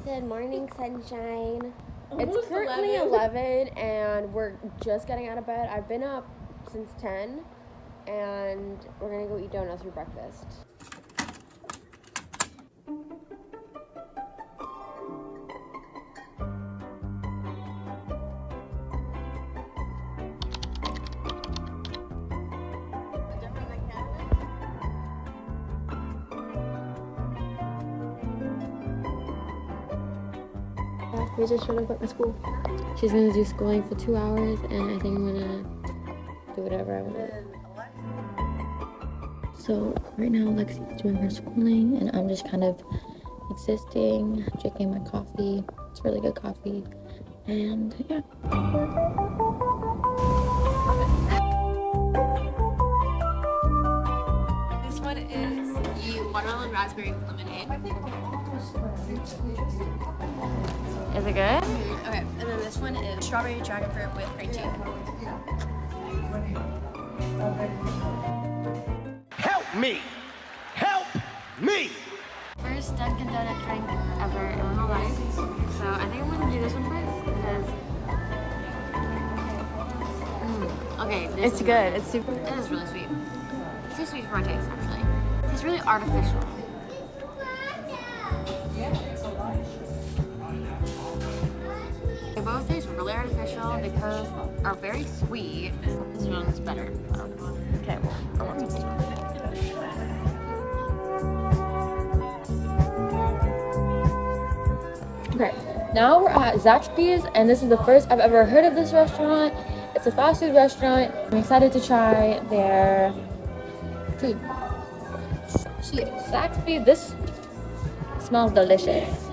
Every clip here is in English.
Good morning, sunshine. Almost It's currently 11 and we're just getting out of bed. I've been up since 10 and we're gonna go eat donuts for breakfast. We just showed up at my school. She's gonna do schooling for 2 hours, and I think I'm gonna do whatever I want. So right now, Lexi's doing her schooling, and I'm just kind of existing, drinking my coffee. It's really good coffee, and yeah. This one is the watermelon raspberry lemonade. Is it good? Okay, and then this one is strawberry dragon fruit with green tea. Help me! Help me! First Dunkin' Donut drink ever in my whole life. So I think I'm gonna do this one first because okay, It's good. It's super. It is really sweet. It's too sweet for my taste, actually. It's really artificial. They both taste really artificial. They both are very sweet. This one's better. Okay, well, I want some. Okay, now we're at Zaxby's, and this is the first I've ever heard of this restaurant. It's a fast food restaurant. I'm excited to try their food. Zaxby's, this smells delicious.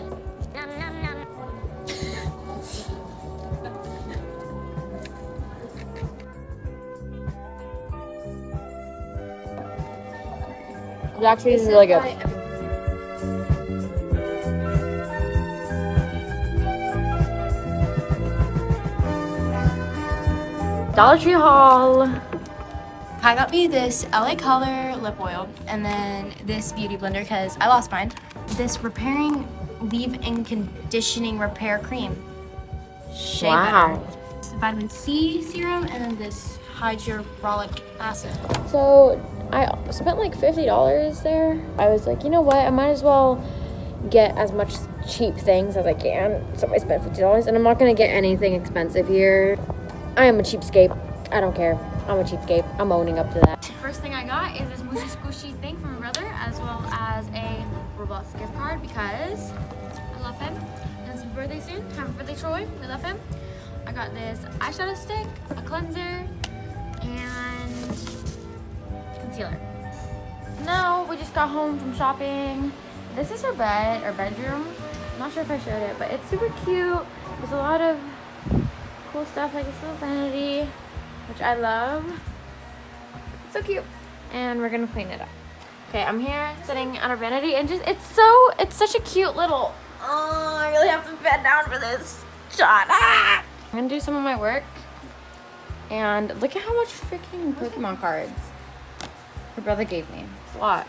Zaxby's is really good. Dollar Tree haul. I got me this LA Color lip oil and then this beauty blender because I lost mine. This repairing leave-in conditioning repair cream. Shea Wow. butter. This vitamin C serum and then this hyaluronic acid. So I spent like $50 there. I was like, you know what? I might as well get as much cheap things as I can. So I spent $50 and I'm not gonna get anything expensive here. I am a cheapskate. I don't care. I'm a cheapskate. I'm owning up to that. First thing I got is this mushy squishy thing from my brother, as well as a Roblox gift card because I love him. And it's his birthday soon. Happy birthday, Troy. We love him. I got this eyeshadow stick, a cleanser, and concealer. Now we just got home from shopping. This is her bed or bedroom. I'm not sure if I showed it, but it's super cute. There's a lot of cool stuff like this little vanity, which I love. It's so cute. And we're gonna clean it up. Okay, I'm here sitting on our vanity and it's such a cute little, oh, I really have to bend down for this shot. Ah! I'm gonna do some of my work. And look at how much freaking Pokemon cards her brother gave me. It's a lot.